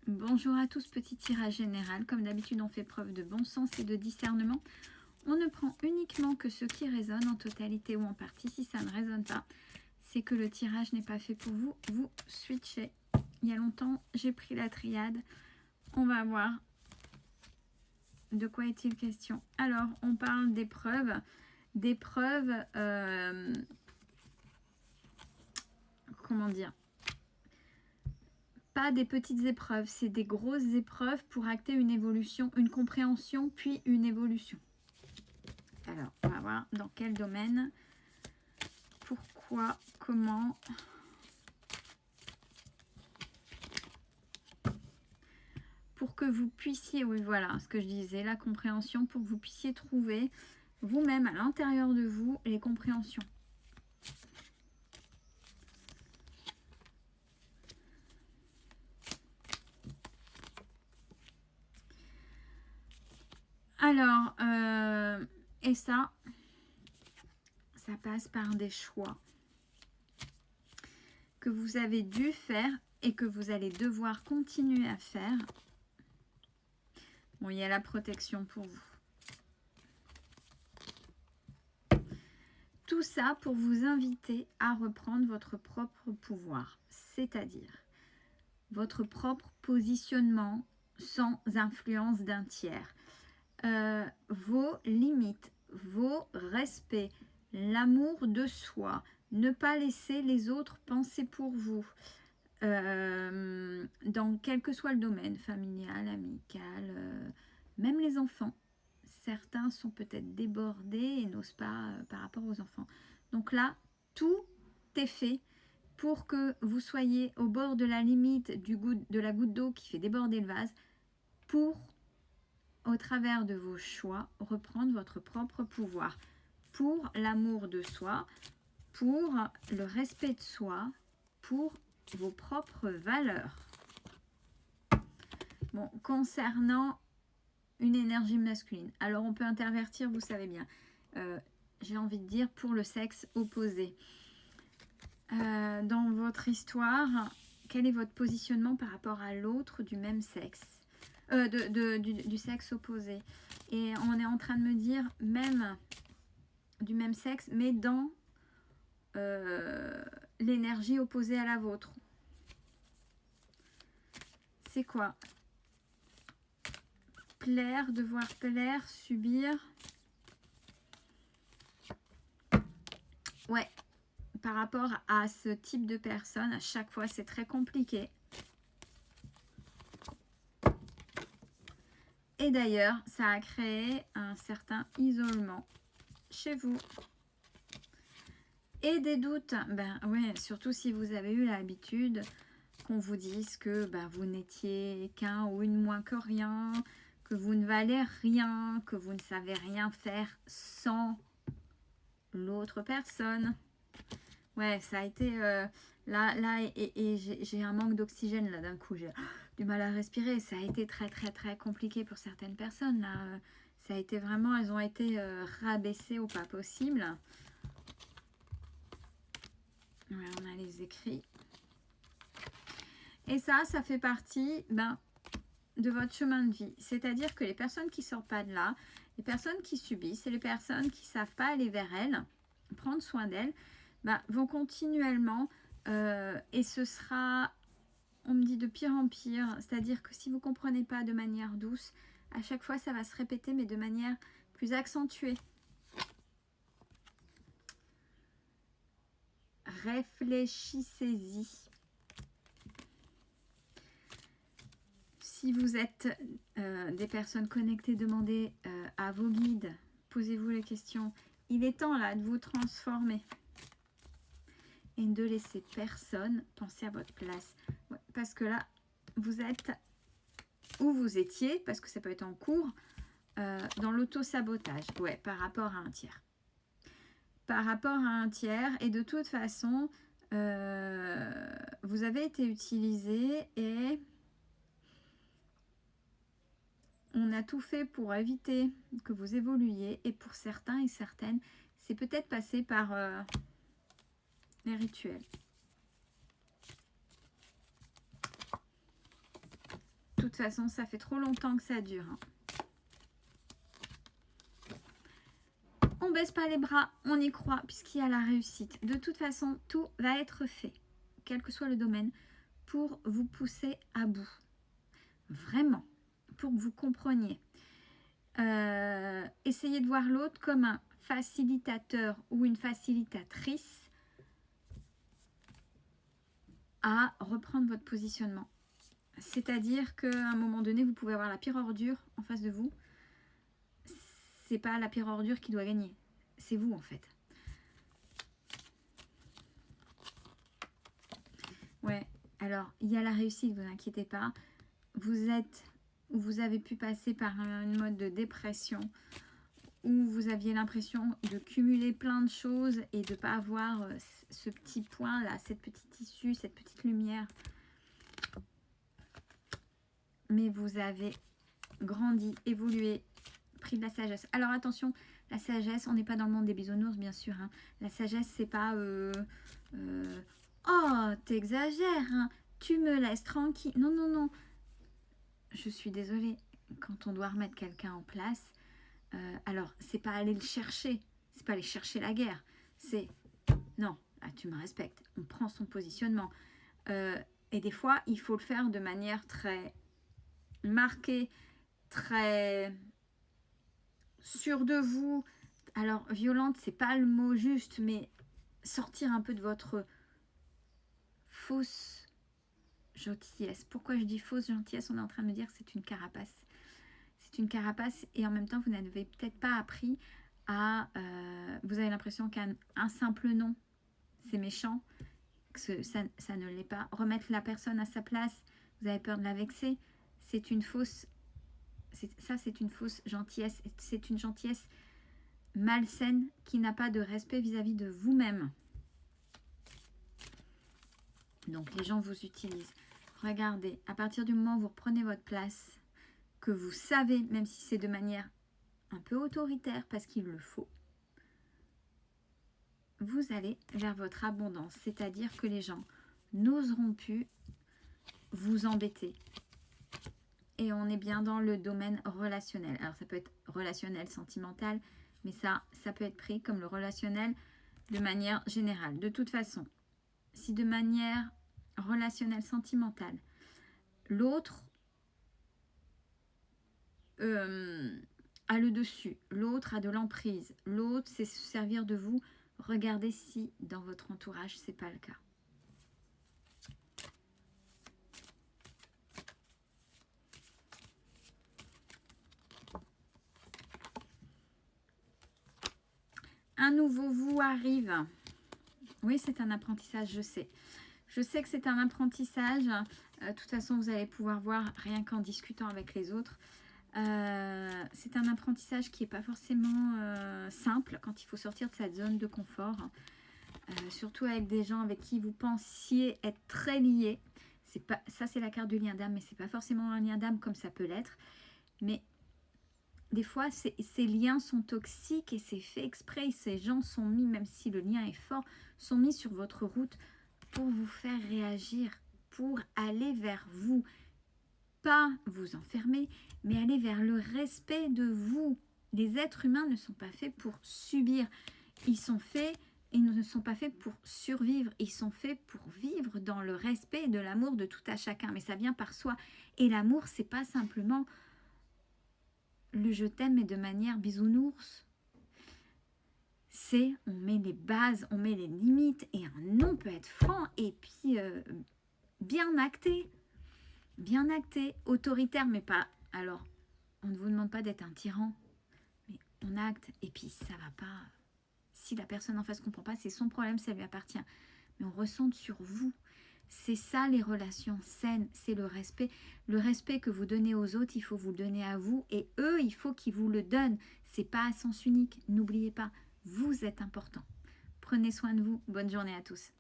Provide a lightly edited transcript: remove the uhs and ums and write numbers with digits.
Bonjour à tous, petit tirage général. Comme d'habitude, on fait preuve de bon sens et de discernement. On ne prend uniquement que ce qui résonne en totalité ou en partie. Si ça ne résonne pas, c'est que le tirage n'est pas fait pour vous. Vous switchez. Il y a longtemps, j'ai pris la triade. On va voir de quoi est-il question. Alors, on parle d'épreuves. D'épreuves, comment dire, pas des petites épreuves, c'est des grosses épreuves pour acter une évolution, une compréhension, puis une évolution. Alors, on va voir dans quel domaine, pourquoi, comment. Pour que vous puissiez, oui voilà ce que je disais, la compréhension, pour que vous puissiez trouver vous-même à l'intérieur de vous les compréhensions. Alors, et ça passe par des choix que vous avez dû faire et que vous allez devoir continuer à faire. Bon, il y a la protection pour vous. Tout ça pour vous inviter à reprendre votre propre pouvoir, c'est-à-dire votre propre positionnement sans influence d'un tiers. Vos limites, vos respects, l'amour de soi, ne pas laisser les autres penser pour vous, dans quel que soit le domaine, familial, amical, même les enfants. Certains sont peut-être débordés et n'osent pas par rapport aux enfants. Donc là, tout est fait pour que vous soyez au bord de la limite de la goutte d'eau qui fait déborder le vase, pour, au travers de vos choix, reprendre votre propre pouvoir, pour l'amour de soi, pour le respect de soi, pour vos propres valeurs. Bon, concernant une énergie masculine, alors on peut intervertir, vous savez bien, j'ai envie de dire pour le sexe opposé. Dans votre histoire, quel est votre positionnement par rapport à l'autre du même sexe, du sexe opposé? Et on est en train de me dire même du même sexe, mais dans l'énergie opposée à la vôtre. C'est quoi? Plaire, devoir plaire, subir. Ouais, par rapport à ce type de personne, à chaque fois c'est très compliqué. Et d'ailleurs, ça a créé un certain isolement chez vous. Et des doutes, ben ouais, surtout si vous avez eu l'habitude qu'on vous dise que ben, vous n'étiez qu'un ou une moins que rien, que vous ne valez rien, que vous ne savez rien faire sans l'autre personne. Ouais, ça a été là et j'ai un manque d'oxygène là d'un coup, j'ai du mal à respirer. Ça a été très compliqué pour certaines personnes là. Ça a été vraiment, elles ont été rabaissées au pas possible. Ouais, on a les écrits. Et ça fait partie de votre chemin de vie. C'est-à-dire que les personnes qui ne sortent pas de là, les personnes qui subissent et les personnes qui ne savent pas aller vers elles, prendre soin d'elles, vont continuellement, et ce sera, on me dit, de pire en pire. C'est-à-dire que si vous ne comprenez pas de manière douce, à chaque fois ça va se répéter, mais de manière plus accentuée. Réfléchissez-y. Si vous êtes des personnes connectées, demandez à vos guides, posez-vous les questions. Il est temps là de vous transformer et de laisser personne penser à votre place. Ouais, parce que là, vous êtes où vous étiez, parce que ça peut être en cours, dans l'auto-sabotage, ouais, par rapport à un tiers. Par rapport à un tiers, et de toute façon, vous avez été utilisé et on a tout fait pour éviter que vous évoluiez, et pour certains et certaines, c'est peut-être passé par les rituels. toute façon, ça fait trop longtemps que ça dure. Hein. On baisse pas les bras, on y croit, puisqu'il y a la réussite. De toute façon, tout va être fait, quel que soit le domaine, pour vous pousser à bout. Vraiment, pour que vous compreniez. Essayez de voir l'autre comme un facilitateur ou une facilitatrice à reprendre votre positionnement. C'est-à-dire qu'à un moment donné, vous pouvez avoir la pire ordure en face de vous. C'est pas la pire ordure qui doit gagner. C'est vous, en fait. Ouais, alors, il y a la réussite, vous inquiétez pas. Vous avez pu passer par une mode de dépression où vous aviez l'impression de cumuler plein de choses et de ne pas avoir ce petit point-là, cette petite issue, cette petite lumière. Mais vous avez grandi, évolué, pris de la sagesse. Alors attention, la sagesse, on n'est pas dans le monde des bisounours, bien sûr. Hein. La sagesse, c'est pas... oh, t'exagères, hein. Tu me laisses tranquille. Non, non, non. Je suis désolée. Quand on doit remettre quelqu'un en place, alors, c'est pas aller le chercher. C'est pas aller chercher la guerre. C'est... Non, là, tu me respectes. On prend son positionnement. Et des fois, il faut le faire de manière très marquée, très sûre de vous. Alors, violente, c'est pas le mot juste, mais sortir un peu de votre fausse gentillesse. Pourquoi je dis fausse gentillesse? On est en train de me dire que c'est une carapace. C'est une carapace et en même temps, vous n'avez peut-être pas appris à... vous avez l'impression qu'un simple nom, c'est méchant, que ça ne l'est pas. Remettre la personne à sa place, vous avez peur de la vexer, c'est une fausse... Ça, c'est une fausse gentillesse. C'est une gentillesse malsaine qui n'a pas de respect vis-à-vis de vous-même. Donc, les gens vous utilisent. Regardez, à partir du moment où vous reprenez votre place, que vous savez, même si c'est de manière un peu autoritaire, parce qu'il le faut, vous allez vers votre abondance. C'est-à-dire que les gens n'oseront plus vous embêter. Et on est bien dans le domaine relationnel. Alors, ça peut être relationnel, sentimental, mais ça peut être pris comme le relationnel de manière générale. De toute façon, si de manière relationnelle, sentimentale, l'autre a le dessus, l'autre a de l'emprise, l'autre sait se servir de vous, regardez si dans votre entourage c'est pas le cas. Un nouveau vous arrive. Oui, c'est un apprentissage, je sais. Je sais que c'est un apprentissage. De toute façon, vous allez pouvoir voir rien qu'en discutant avec les autres. C'est un apprentissage qui n'est pas forcément simple quand il faut sortir de sa zone de confort. Surtout avec des gens avec qui vous pensiez être très liés. Ça, c'est la carte du lien d'âme, mais c'est pas forcément un lien d'âme comme ça peut l'être. Mais des fois, ces liens sont toxiques et c'est fait exprès. Ces gens sont mis, même si le lien est fort, sont mis sur votre route pour vous faire réagir, pour aller vers vous. Pas vous enfermer, mais aller vers le respect de vous. Les êtres humains ne sont pas faits pour subir. Ils ne sont pas faits pour survivre. Ils sont faits pour vivre dans le respect et de l'amour de tout à chacun. Mais ça vient par soi. Et l'amour, c'est pas simplement le je t'aime, mais de manière bisounours. C'est, on met les bases, on met les limites. Et un non peut être franc et puis bien acté. Bien acté, autoritaire, mais pas... Alors, on ne vous demande pas d'être un tyran, mais on acte, et puis ça va pas... Si la personne en face ne comprend pas, c'est son problème, ça lui appartient. Mais on ressent sur vous. C'est ça les relations saines, c'est le respect. Le respect que vous donnez aux autres, il faut vous le donner à vous, et eux, il faut qu'ils vous le donnent. C'est pas à sens unique, n'oubliez pas, vous êtes important. Prenez soin de vous, bonne journée à tous.